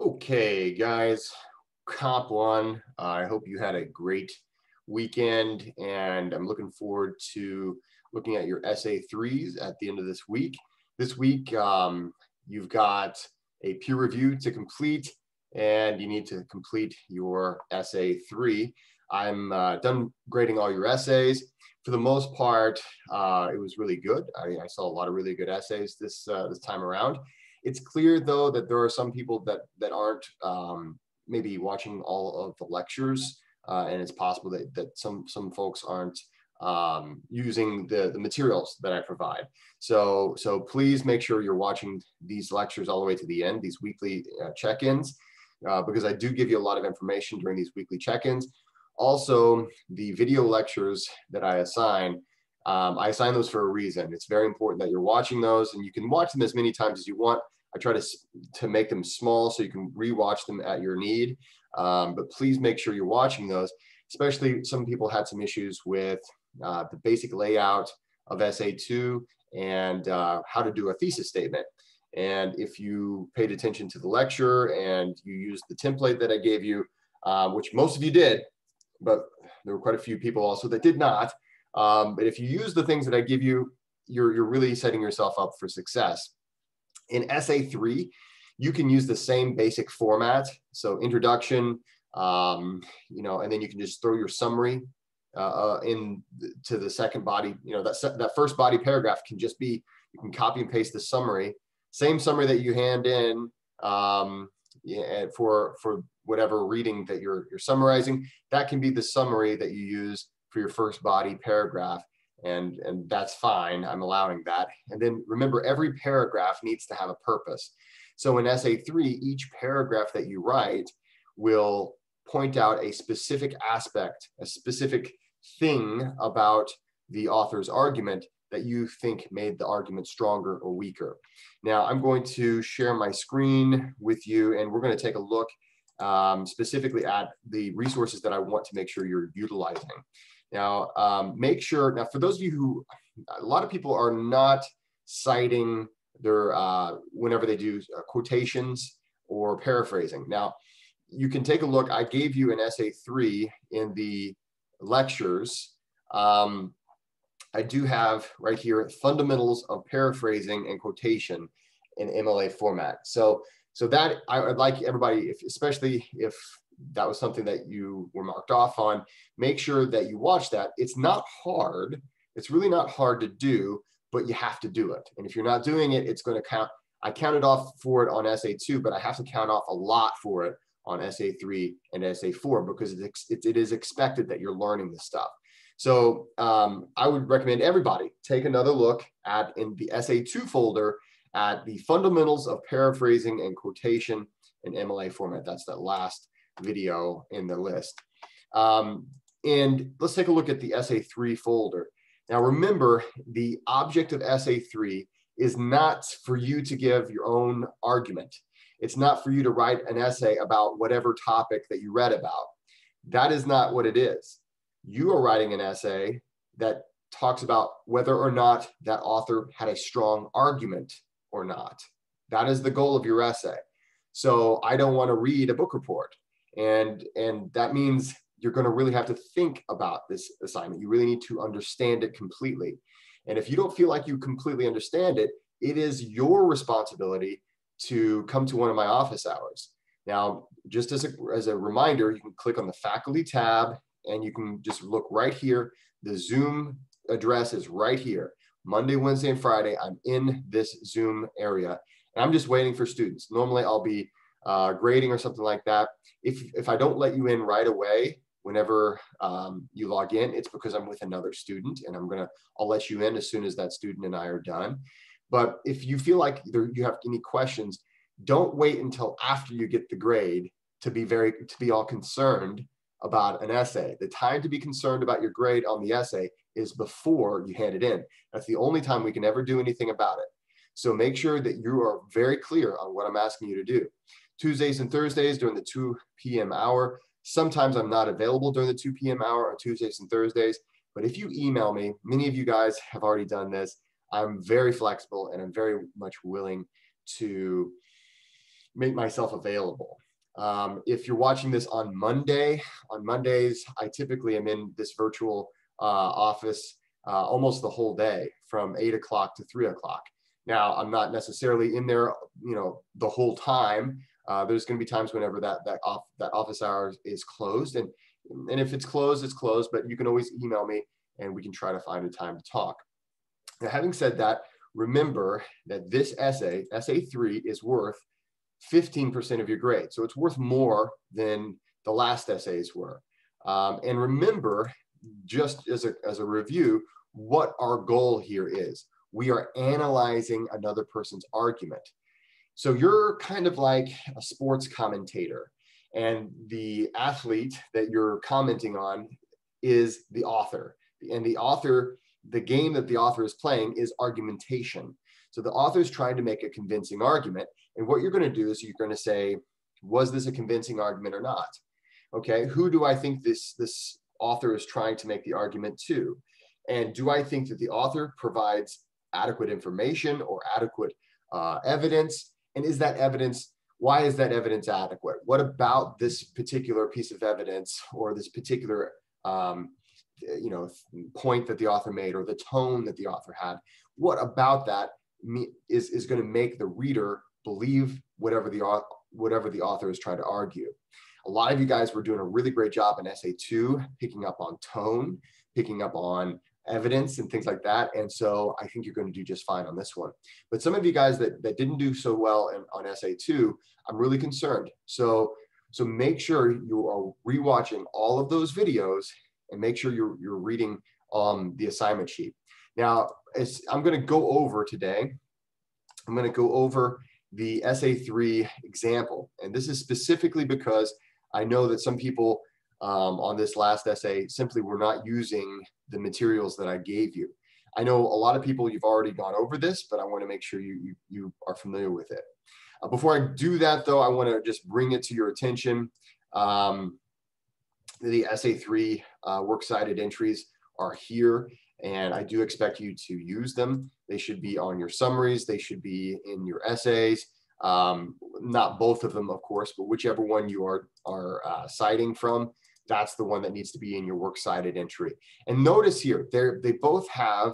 Okay, guys, Comp One. I hope you had a great weekend, and I'm looking forward to looking at your SA3s at the end of this week. This week, you've got a peer review to complete, and you need to complete your SA3. I'm done grading all your essays. For the most part, it was really good. I saw a lot of really good essays this time around. It's clear though that there are some people that aren't maybe watching all of the lectures, and it's possible that some folks aren't using the materials that I provide. So please make sure you're watching these lectures all the way to the end, these weekly check-ins, because I do give you a lot of information during these weekly check-ins. Also, the video lectures that I assign those for a reason. It's very important that you're watching those, and you can watch them as many times as you want. I try to make them small so you can rewatch them at your need. But please make sure you're watching those, especially some people had some issues with the basic layout of SA2 and how to do a thesis statement. And if you paid attention to the lecture and you used the template that I gave you, which most of you did, but there were quite a few people also that did not. But if you use the things that I give you, you're really setting yourself up for success. In SA3, you can use the same basic format. So introduction, and then you can just throw your summary to the second body. That first body paragraph can just be, you can copy and paste the summary, same summary that you hand in for whatever reading that you're summarizing. That can be the summary that you use for your first body paragraph. And that's fine. I'm allowing that. And then remember, every paragraph needs to have a purpose. So in SA3, each paragraph that you write will point out a specific aspect, a specific thing about the author's argument that you think made the argument stronger or weaker. Now, I'm going to share my screen with you, and we're going to take a look specifically at the resources that I want to make sure you're utilizing. Now, make sure, now for those of you who, a lot of people are not citing their, whenever they do quotations or paraphrasing. Now, you can take a look. I gave you an SA3 in the lectures. I do have right here, fundamentals of paraphrasing and quotation in MLA format. So that I would like everybody, especially if that was something that you were marked off on, make sure that you watch that. It's not hard. It's really not hard to do, but you have to do it. And if you're not doing it, it's going to count. I counted off for it on SA2, but I have to count off a lot for it on SA3 and SA4 because it is expected that you're learning this stuff. So I would recommend everybody take another look at, in the SA2 folder, at the fundamentals of paraphrasing and quotation in MLA format. That's that last video in the list. And let's take a look at the SA3 folder. Now remember, the object of SA3 is not for you to give your own argument. It's not for you to write an essay about whatever topic that you read about. That is not what it is. You are writing an essay that talks about whether or not that author had a strong argument or not. That is the goal of your essay. So I don't want to read a book report. And that means you're going to really have to think about this assignment. You really need to understand it completely. And if you don't feel like you completely understand it, it is your responsibility to come to one of my office hours. Now, just as a reminder, you can click on the faculty tab and you can just look right here. The Zoom address is right here. Monday, Wednesday, and Friday, I'm in this Zoom area. And I'm just waiting for students. Normally, I'll be grading or something like that. If I don't let you in right away, whenever you log in, it's because I'm with another student, and I'll let you in as soon as that student and I are done. But if you feel like you have any questions, don't wait until after you get the grade to be all concerned about an essay. The time to be concerned about your grade on the essay is before you hand it in. That's the only time we can ever do anything about it. So make sure that you are very clear on what I'm asking you to do. Tuesdays and Thursdays during the 2 p.m. hour. Sometimes I'm not available during the 2 p.m. hour on Tuesdays and Thursdays, but if you email me, many of you guys have already done this. I'm very flexible and I'm very much willing to make myself available. If you're watching this on Mondays, I typically am in this virtual office almost the whole day from 8 o'clock to 3 o'clock. Now, I'm not necessarily in there, the whole time. There's going to be times whenever that office hour is closed, and if it's closed, it's closed. But you can always email me, and we can try to find a time to talk. Now, having said that, remember that this essay, essay 3, is worth 15% of your grade. So it's worth more than the last essays were. And remember, just as a review, what our goal here is. We are analyzing another person's argument. So you're kind of like a sports commentator, and the athlete that you're commenting on is the author. And the game that the author is playing is argumentation. So the author is trying to make a convincing argument. And what you're going to do is you're going to say, was this a convincing argument or not? Okay, who do I think this author is trying to make the argument to? And do I think that the author provides adequate information or adequate evidence? And is that evidence, why is that evidence adequate? What about this particular piece of evidence or this particular point that the author made, or the tone that the author had? What about that is going to make the reader believe whatever the author is trying to argue? A lot of you guys were doing a really great job in essay 2, picking up on tone, picking up on evidence and things like that. And so I think you're going to do just fine on this one. But some of you guys that didn't do so well on essay 2, I'm really concerned. So make sure you are rewatching all of those videos, and make sure you're reading the assignment sheet. Now, I'm going to go over today, I'm going to go over the essay 3 example. And this is specifically because I know that some people on this last essay simply were not using the materials that I gave you. I know a lot of people, you've already gone over this, but I want to make sure you are familiar with it. Before I do that, though, I want to just bring it to your attention. The essay 3 works cited entries are here, and I do expect you to use them. They should be on your summaries. They should be in your essays. Not both of them, of course, but whichever one you are citing from, that's the one that needs to be in your works cited entry. And notice here, they both have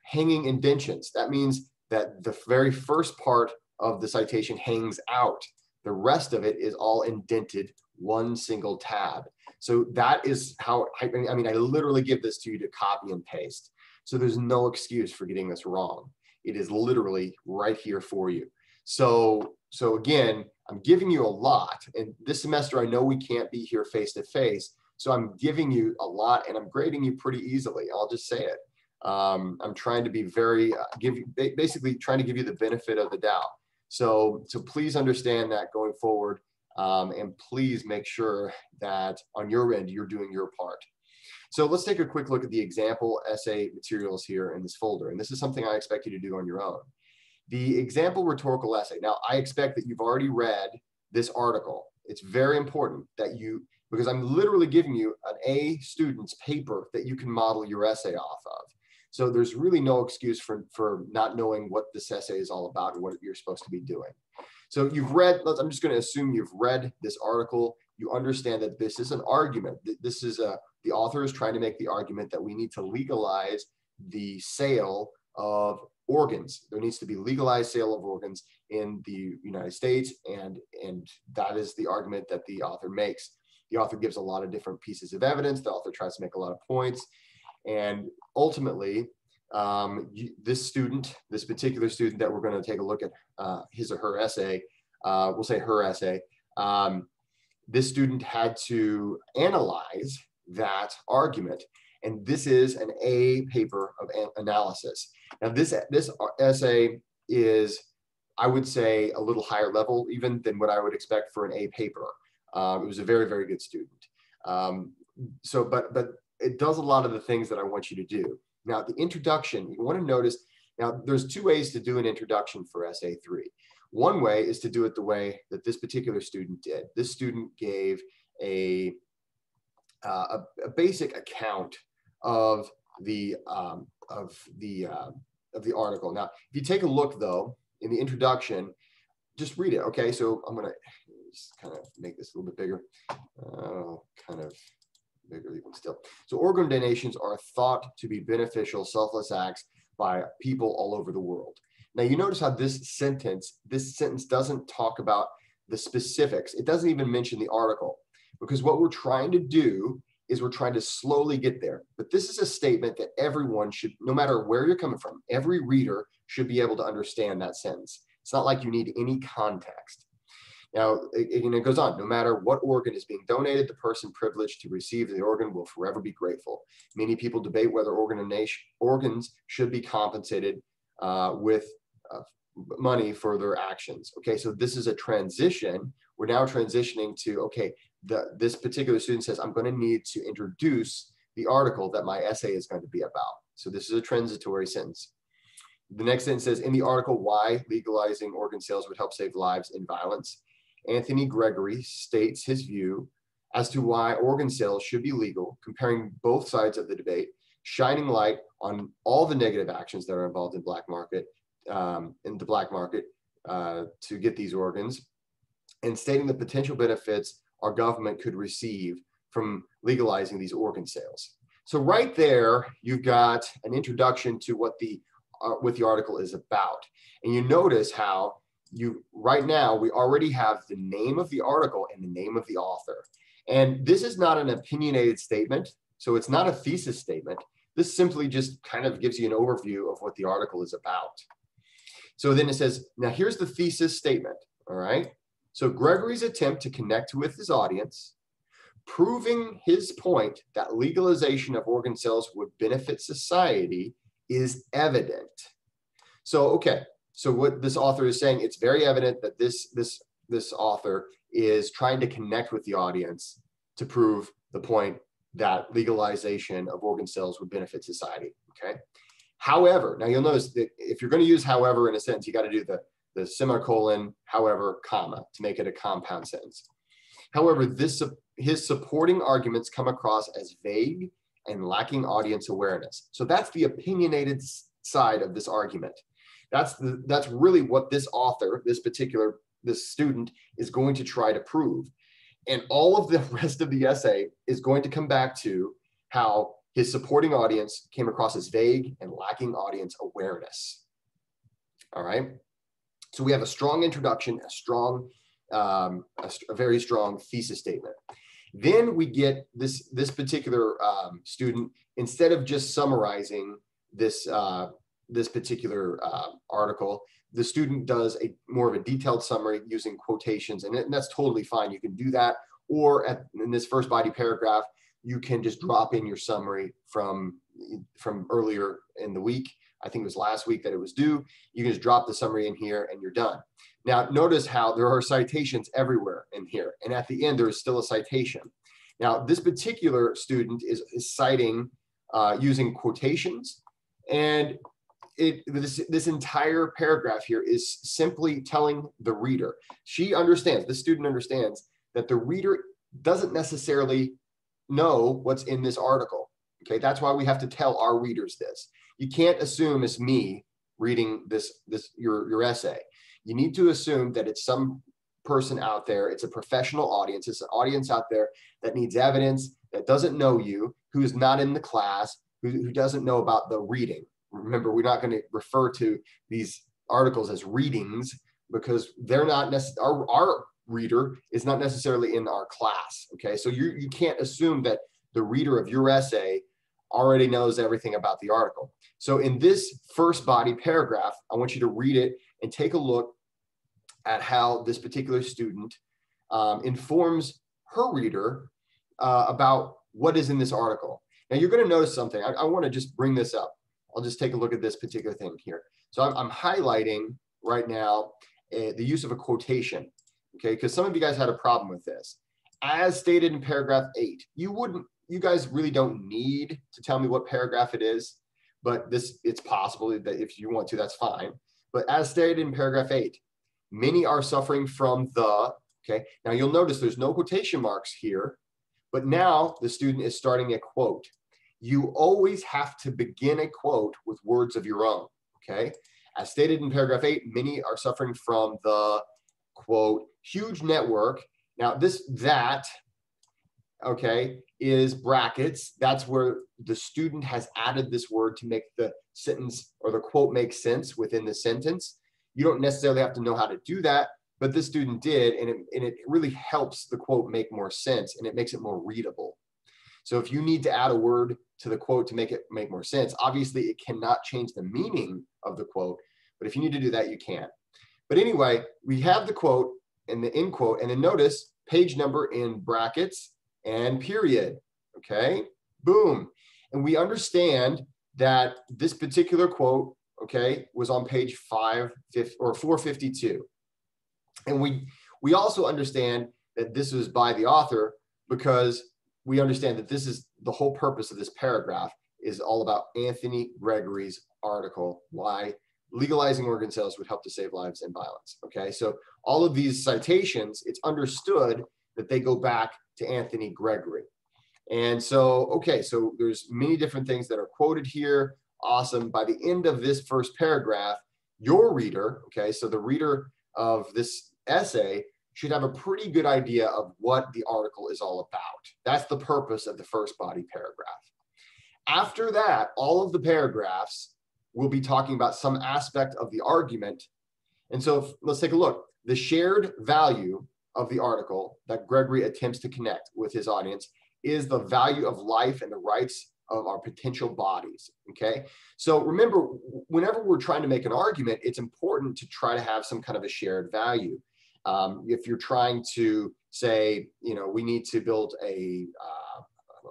hanging indentions. That means that the very first part of the citation hangs out. The rest of it is all indented, one single tab. So that is how, I literally give this to you to copy and paste. So there's no excuse for getting this wrong. It is literally right here for you. So again, I'm giving you a lot. And this semester, I know we can't be here face to face. So I'm giving you a lot, and I'm grading you pretty easily. I'll just say it. I'm trying to be very, basically trying to give you the benefit of the doubt. So please understand that going forward. And please make sure that on your end, you're doing your part. So let's take a quick look at the example essay materials here in this folder. And this is something I expect you to do on your own. The example rhetorical essay. Now, I expect that you've already read this article. It's very important that because I'm literally giving you an A student's paper that you can model your essay off of. So there's really no excuse for not knowing what this essay is all about and what you're supposed to be doing. So you've read, I'm just going to assume you've read this article. You understand that this is an argument. This is the author is trying to make the argument that we need to legalize the sale of organs. There needs to be legalized sale of organs in the United States, and that is the argument that the author makes. The author gives a lot of different pieces of evidence. The author tries to make a lot of points, and ultimately, this particular student that we're going to take a look at his or her essay, we'll say her essay, this student had to analyze that argument. And this is an A paper of analysis. Now this essay is, I would say, a little higher level even than what I would expect for an A paper. It was a very, very good student. But it does a lot of the things that I want you to do. Now, the introduction, you want to notice, now there's 2 ways to do an introduction for essay 3. One way is to do it the way that this particular student did. This student gave a basic account of the article. Now, if you take a look though, in the introduction, just read it. Okay, so I'm gonna just kind of make this a little bit bigger, kind of bigger even still. So organ donations are thought to be beneficial, selfless acts by people all over the world. Now you notice how this sentence doesn't talk about the specifics. It doesn't even mention the article, because what we're trying to do is we're trying to slowly get there. But this is a statement that everyone should, no matter where you're coming from, every reader should be able to understand that sentence. It's not like you need any context. Now, it goes on, no matter what organ is being donated, the person privileged to receive the organ will forever be grateful. Many people debate whether organs should be compensated with money for their actions. Okay, so this is a transition. We're now transitioning to, okay, this particular student says, I'm going to need to introduce the article that my essay is going to be about. So this is a transitory sentence. The next sentence says, in the article, why legalizing organ sales would help save lives in violence, Anthony Gregory states his view as to why organ sales should be legal, comparing both sides of the debate, shining light on all the negative actions that are involved in the black market to get these organs, and stating the potential benefits our government could receive from legalizing these organ sales. So right there, you've got an introduction to what the article is about. And you notice how right now, we already have the name of the article and the name of the author. And this is not an opinionated statement. So it's not a thesis statement. This simply just kind of gives you an overview of what the article is about. So then it says, now here's the thesis statement, all right? So Gregory's attempt to connect with his audience, proving his point that legalization of organ sales would benefit society, is evident. So, okay. So what this author is saying, it's very evident that this author is trying to connect with the audience to prove the point that legalization of organ sales would benefit society, okay? However, now you'll notice that if you're going to use however in a sentence, you got to do the semicolon, however, comma, to make it a compound sentence. However, his supporting arguments come across as vague and lacking audience awareness. So that's the opinionated side of this argument. That's really what this author, this student is going to try to prove. And all of the rest of the essay is going to come back to how his supporting audience came across as vague and lacking audience awareness. All right. So we have a strong introduction, a very strong thesis statement. Then we get this particular student, instead of just summarizing this particular article, the student does more of a detailed summary using quotations, and that's totally fine. You can do that, or in this first body paragraph, you can just drop in your summary from earlier in the week. I think it was last week that it was due. You can just drop the summary in here and you're done. Now, notice how there are citations everywhere in here, and at the end, there is still a citation. Now, this particular student is citing using quotations, and this entire paragraph here is simply telling the reader. The student understands that the reader doesn't necessarily know what's in this article. Okay, that's why we have to tell our readers this. You can't assume it's me reading your essay. You need to assume that it's some person out there. It's a professional audience. It's an audience out there that needs evidence, that doesn't know you, who is not in the class, who doesn't know about the reading. Remember, we're not going to refer to these articles as readings because they're not our reader is not necessarily in our class. Okay, so you can't assume that the reader of your essay already knows everything about the article. So in this first body paragraph, I want you to read it and take a look at how this particular student informs her reader about what is in this article. Now you're going to notice something. I want to just bring this up. I'll just take a look at this particular thing here. So I'm highlighting right now the use of a quotation, okay? Because some of you guys had a problem with this. As stated in paragraph 8, you guys really don't need to tell me what paragraph it is, but it's possible that if you want to, that's fine. But as stated in paragraph 8, many are suffering from okay? Now you'll notice there's no quotation marks here, but now the student is starting a quote. You always have to begin a quote with words of your own, okay? As stated in paragraph 8, many are suffering from quote, huge network. Now that, okay, is brackets. That's where the student has added this word to make the sentence or the quote make sense within the sentence. You don't necessarily have to know how to do that, but this student did, and it really helps the quote make more sense, and it makes it more readable. So if you need to add a word to the quote to make it make more sense, obviously it cannot change the meaning of the quote, but if you need to do that, you can. But anyway, we have the quote and the end quote, and then notice page number in brackets and period, okay? Boom. And we understand that this particular quote, okay, was on page 452. And we also understand that this was by the author because we understand that this is the whole purpose of this paragraph is all about Anthony Gregory's article, Why Legalizing Organ Sales Would Help to Save Lives and Violence. Okay, so all of these citations, it's understood that they go back to Anthony Gregory. And so, okay, so there's many different things that are quoted here. Awesome. By the end of this first paragraph, your reader, okay, so the reader of this essay should have a pretty good idea of what the article is all about. That's the purpose of the first body paragraph. After that, all of the paragraphs will be talking about some aspect of the argument. And so let's take a look. The shared value of the article that Gregory attempts to connect with his audience is the value of life and the rights of our potential bodies, okay? So remember, whenever we're trying to make an argument, it's important to try to have some kind of a shared value. If you're trying to say, you know, we need to build a,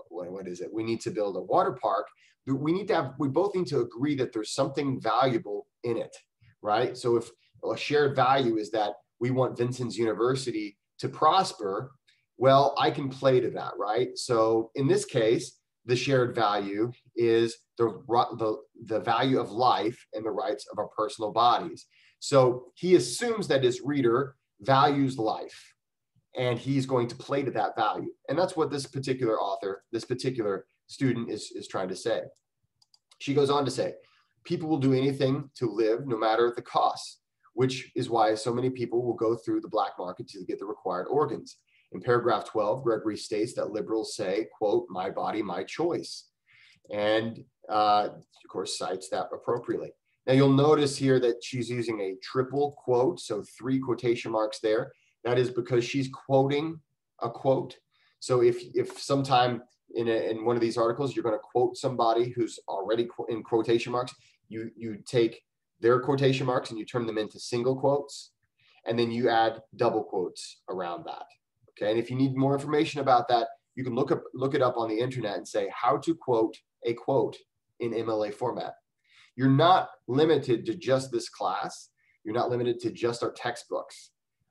what is it? We need to build a water park. We both need to agree that there's something valuable in it, right? So if a shared value is that we want Vincennes University to prosper, well, I can play to that, right? So in this case, the shared value is the value of life and the rights of our personal bodies. So he assumes that his reader values life, and he's going to play to that value. And that's what this particular author, this particular student is trying to say. She goes on to say, people will do anything to live no matter the cost, which is why so many people will go through the black market to get the required organs. In paragraph 12, Gregory states that liberals say, quote, my body, my choice. And of course, cites that appropriately. Now you'll notice here that she's using a triple quote, so 3 quotation marks there. That is because she's quoting a quote. So if sometime in one of these articles, you're going to quote somebody who's already in quotation marks, you take their quotation marks and you turn them into single quotes, and then you add double quotes around that. Okay, and if you need more information about that, you can look it up on the internet and say how to quote a quote in MLA format. You're not limited to just this class. You're not limited to just our textbooks.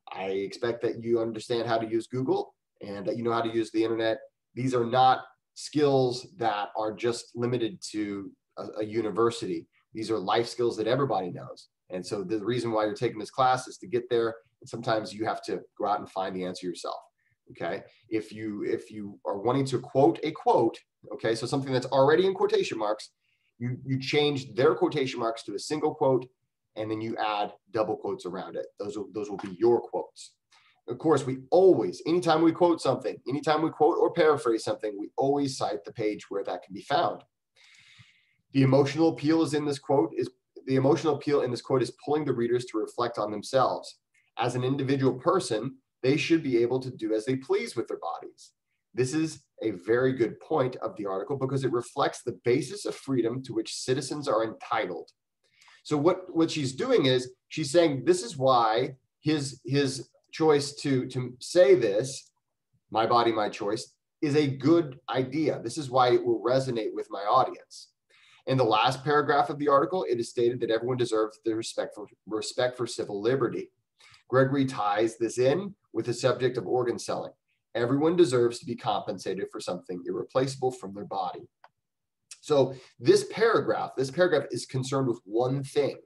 I expect that you understand how to use Google and that you know how to use the internet. These are not skills that are just limited to a university. These are life skills that everybody knows. And so the reason why you're taking this class is to get there. And sometimes you have to go out and find the answer yourself. Okay. If you are wanting to quote a quote, okay, so something that's already in quotation marks, you change their quotation marks to a single quote, and then you add double quotes around it. Those will be your quotes. Of course, we always, anytime we quote something, anytime we quote or paraphrase something, we always cite the page where that can be found. The emotional appeal in this quote is pulling the readers to reflect on themselves. As an individual person, they should be able to do as they please with their bodies. This is a very good point of the article because it reflects the basis of freedom to which citizens are entitled. So what she's doing is she's saying this is why his choice to say this, my body, my choice, is a good idea. This is why it will resonate with my audience. In the last paragraph of the article, it is stated that everyone deserves the respect for civil liberty. Gregory ties this in with the subject of organ selling. Everyone deserves to be compensated for something irreplaceable from their body. So this paragraph is concerned with one thing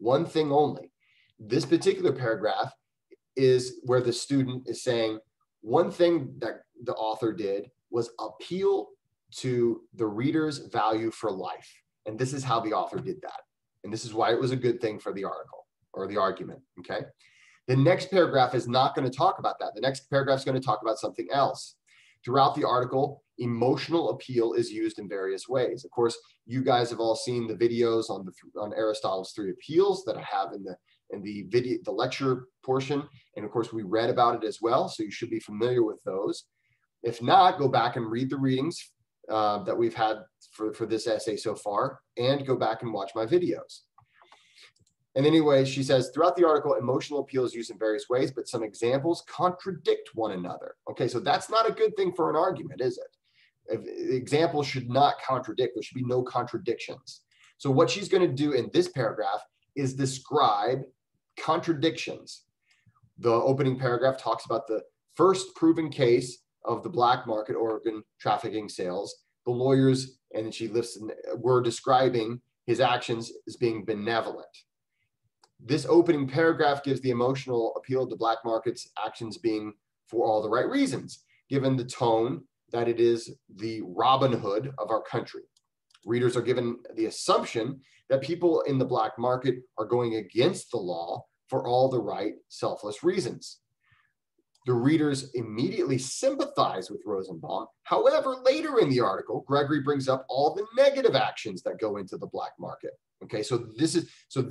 only. This particular paragraph is where the student is saying one thing that the author did was appeal to the reader's value for life. And this is how the author did that. And this is why it was a good thing for the article or the argument, okay? The next paragraph is not going to talk about that. The next paragraph is going to talk about something else. Throughout the article, emotional appeal is used in various ways. Of course, you guys have all seen the videos on Aristotle's three appeals that I have in the lecture portion. And of course, we read about it as well. So you should be familiar with those. If not, go back and read the readings that we've had for this essay so far, and go back and watch my videos. And anyway, she says, throughout the article, emotional appeal is used in various ways, but some examples contradict one another. Okay, so that's not a good thing for an argument, is it? Examples should not contradict. There should be no contradictions. So what she's going to do in this paragraph is describe contradictions. The opening paragraph talks about the first proven case of the black market organ trafficking sales. The lawyers, and then she lists, were describing his actions as being benevolent. This opening paragraph gives the emotional appeal to black markets actions being for all the right reasons, given the tone that it is the Robin Hood of our country. Readers are given the assumption that people in the black market are going against the law for all the right, selfless reasons. The readers immediately sympathize with Rosenbaum. However, later in the article, Gregory brings up all the negative actions that go into the black market. Okay, so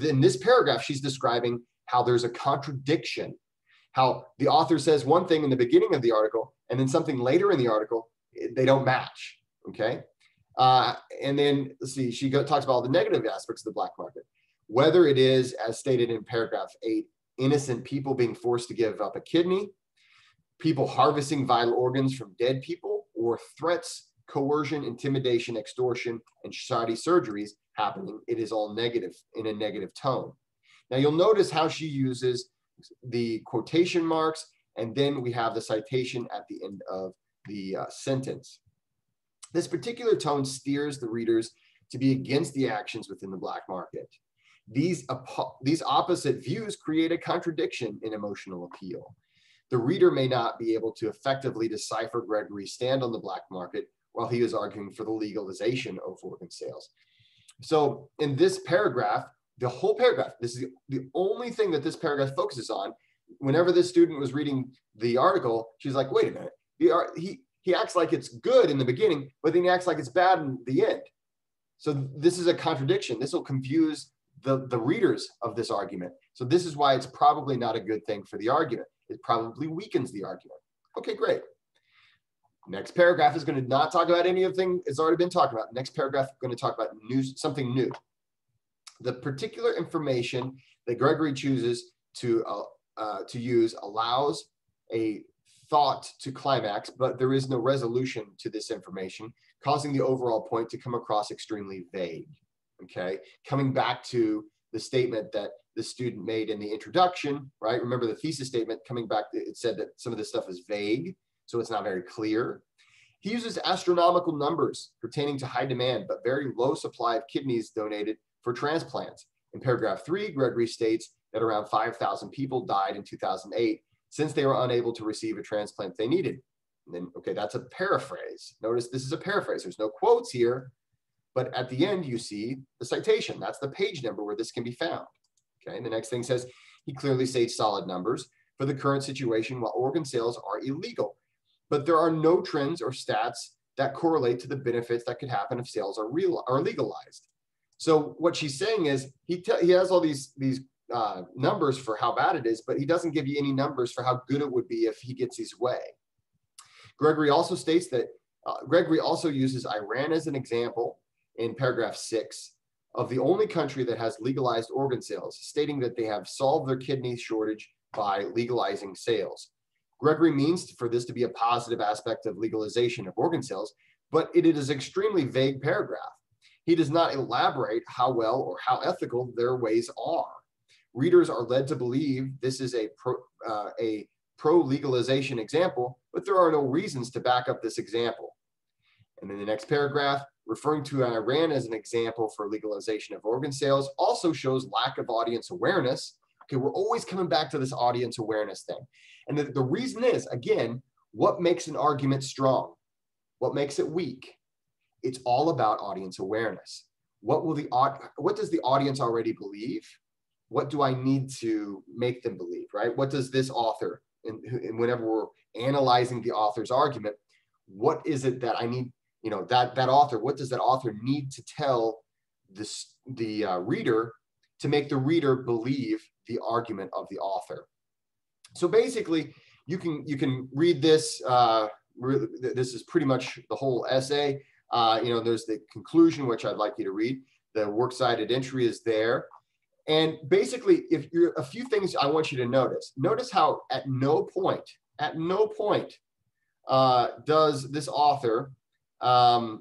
in this paragraph, she's describing how there's a contradiction, how the author says one thing in the beginning of the article, and then something later in the article, they don't match. Okay, and then let's see, she talks about all the negative aspects of the black market, whether it is, as stated in paragraph 8, innocent people being forced to give up a kidney, people harvesting vital organs from dead people, or threats, coercion, intimidation, extortion, and shoddy surgeries happening. It is all negative, in a negative tone. Now you'll notice how she uses the quotation marks, and then we have the citation at the end of the sentence. This particular tone steers the readers to be against the actions within the black market. These opposite views create a contradiction in emotional appeal. The reader may not be able to effectively decipher Gregory's stand on the black market while he is arguing for the legalization of organ sales. So in this paragraph, the whole paragraph, this is the only thing that this paragraph focuses on. Whenever this student was reading the article, she's like, wait a minute, he acts like it's good in the beginning, but then he acts like it's bad in the end. So this is a contradiction. This will confuse the readers of this argument. So this is why it's probably not a good thing for the argument. It probably weakens the argument. Okay, great. Next paragraph is going to not talk about any of the things it's already been talked about. Next paragraph is going to talk about something new. The particular information that Gregory chooses to use allows a thought to climax, but there is no resolution to this information, causing the overall point to come across extremely vague. Okay, coming back to the statement that the student made in the introduction, right? Remember the thesis statement coming back, it said that some of this stuff is vague, so it's not very clear. He uses astronomical numbers pertaining to high demand, but very low supply of kidneys donated for transplants. In paragraph 3, Gregory states that around 5,000 people died in 2008 since they were unable to receive a transplant they needed. And then, okay, that's a paraphrase. Notice this is a paraphrase. There's no quotes here, but at the end you see the citation. That's the page number where this can be found. Okay, and the next thing says, he clearly states solid numbers for the current situation while organ sales are illegal. But there are no trends or stats that correlate to the benefits that could happen if sales are legalized. So what she's saying is he has all these numbers for how bad it is, but he doesn't give you any numbers for how good it would be if he gets his way. Gregory also states that Gregory also uses Iran as an example in paragraph 6 of the only country that has legalized organ sales, stating that they have solved their kidney shortage by legalizing sales. Gregory means for this to be a positive aspect of legalization of organ sales, but it is an extremely vague paragraph. He does not elaborate how well or how ethical their ways are. Readers are led to believe this is a pro-legalization example, but there are no reasons to back up this example. And then the next paragraph, referring to Iran as an example for legalization of organ sales, also shows lack of audience awareness. Okay, we're always coming back to this audience awareness thing. And the reason is, again, what makes an argument strong? What makes it weak? It's all about audience awareness. What does the audience already believe? what do I need to make them believe, right? What does this author, and whenever we're analyzing the author's argument, what is it that I need, you know, that author, what does that author need to tell the reader to make the reader believe the argument of the author? So basically, you can read this. This is pretty much the whole essay. You know, there's the conclusion, which I'd like you to read. The works cited entry is there. And basically, if you're a few things I want you to notice. Notice how at no point does this author go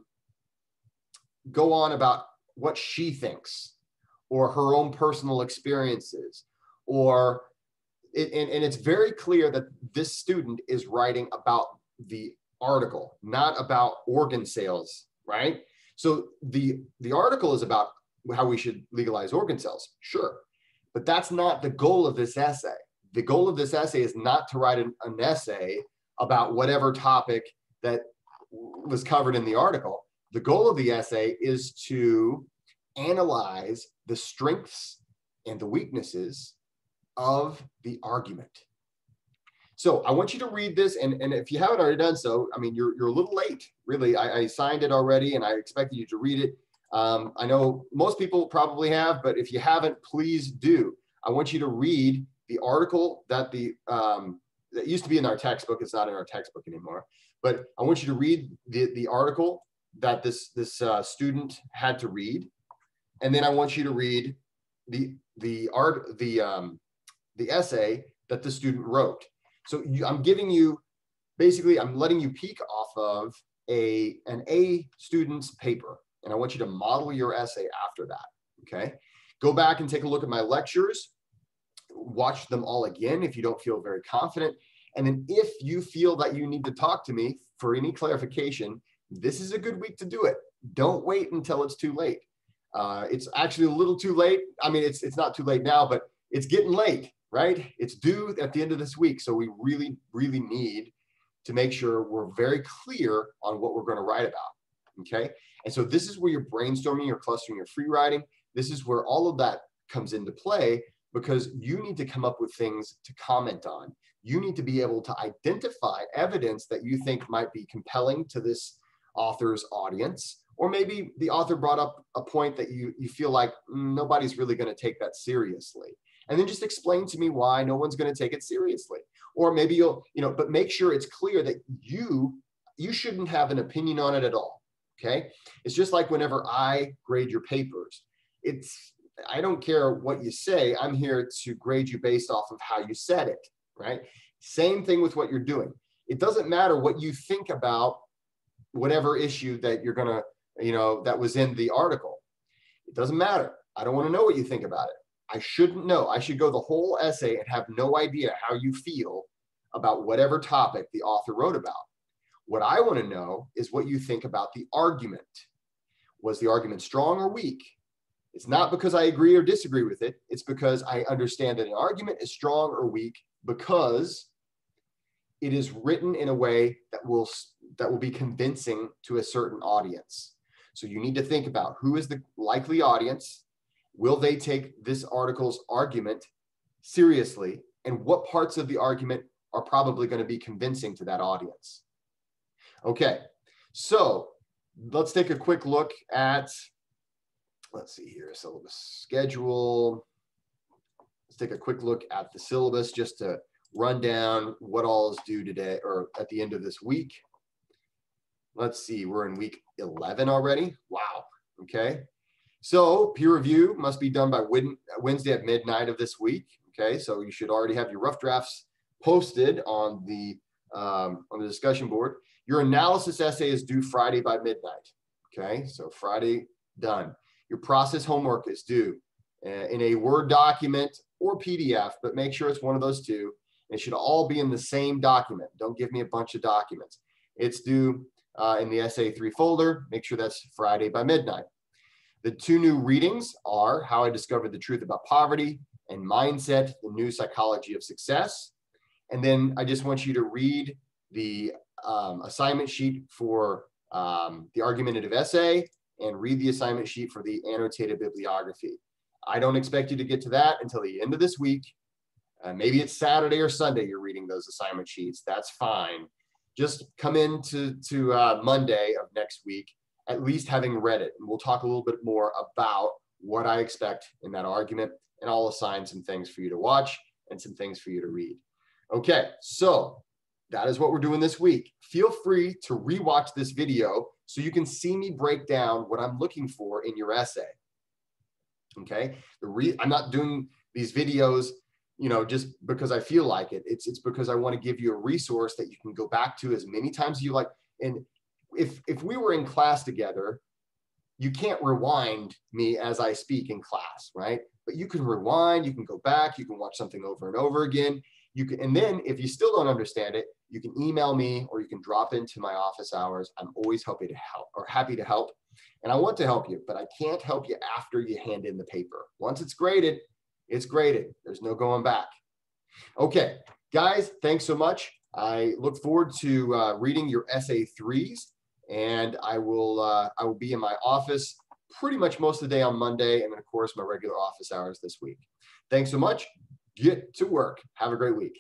on about what she thinks or her own personal experiences, or and it's very clear that this student is writing about the article, not about organ sales, right? So the article is about how we should legalize organ sales, sure, but that's not the goal of this essay. The goal of this essay is not to write an essay about whatever topic that was covered in the article. The goal of the essay is to analyze the strengths and the weaknesses of the argument. So I want you to read this, and if you haven't already done so, I mean, you're a little late, really. I signed it already, and I expected you to read it. I know most people probably have, but if you haven't, please do. I want you to read the article that that used to be in our textbook. It's not in our textbook anymore, but I want you to read the article that this student had to read, and then I want you to read the essay that the student wrote. So I'm giving you, basically, I'm letting you peek off of an A student's paper, and I want you to model your essay after that, okay? Go back and take a look at my lectures, watch them all again if you don't feel very confident, and then if you feel that you need to talk to me for any clarification, this is a good week to do it. Don't wait until it's too late. It's actually a little too late. I mean, it's not too late now, but it's getting late, right? It's due at the end of this week. So we really, really need to make sure we're very clear on what we're going to write about, okay? And so this is where you're brainstorming, you're clustering, you're free writing. This is where all of that comes into play, because you need to come up with things to comment on. You need to be able to identify evidence that you think might be compelling to this author's audience, or maybe the author brought up a point that you feel like nobody's really going to take that seriously. And then just explain to me why no one's going to take it seriously. Or maybe you'll, but make sure it's clear that you shouldn't have an opinion on it at all, okay? It's just like whenever I grade your papers, I don't care what you say, I'm here to grade you based off of how you said it, right? Same thing with what you're doing. It doesn't matter what you think about whatever issue that you're gonna, that was in the article. It doesn't matter. I don't want to know what you think about it. I shouldn't know. I should go the whole essay and have no idea how you feel about whatever topic the author wrote about. What I want to know is what you think about the argument. Was the argument strong or weak? It's not because I agree or disagree with it. It's because I understand that an argument is strong or weak because it is written in a way that will be convincing to a certain audience. So you need to think about who is the likely audience. Will they take this article's argument seriously? And what parts of the argument are probably going to be convincing to that audience? Okay, so let's take a quick look at, let's see here, syllabus schedule. Let's take a quick look at the syllabus just to run down what all is due today or at the end of this week. Let's see, we're in week 11 already. Wow, okay. So peer review must be done by Wednesday at midnight of this week. Okay, so you should already have your rough drafts posted on the discussion board. Your analysis essay is due Friday by midnight. Okay, so Friday, done. Your process homework is due in a Word document or PDF, but make sure it's one of those two. It should all be in the same document. Don't give me a bunch of documents. It's due in the Essay 3 folder. Make sure that's Friday by midnight. The two new readings are How I Discovered the Truth About Poverty and Mindset, the New Psychology of Success. And then I just want you to read the assignment sheet for the argumentative essay and read the assignment sheet for the annotated bibliography. I don't expect you to get to that until the end of this week. Maybe it's Saturday or Sunday you're reading those assignment sheets. That's fine. Just come into Monday of next week, at least having read it. And we'll talk a little bit more about what I expect in that argument, and I'll assign some things for you to watch and some things for you to read. Okay, so that is what we're doing this week. Feel free to rewatch this video so you can see me break down what I'm looking for in your essay. Okay, I'm not doing these videos, just because I feel like it. It's because I want to give you a resource that you can go back to as many times as you like. And if we were in class together, you can't rewind me as I speak in class, right? But you can rewind, you can go back, you can watch something over and over again. And then if you still don't understand it, you can email me or you can drop into my office hours. I'm always happy to help. And I want to help you, but I can't help you after you hand in the paper. Once it's graded, it's graded. There's no going back. Okay, guys, thanks so much. I look forward to reading your essay 3s, and I will be in my office pretty much most of the day on Monday, and then of course my regular office hours this week. Thanks so much. Get to work. Have a great week.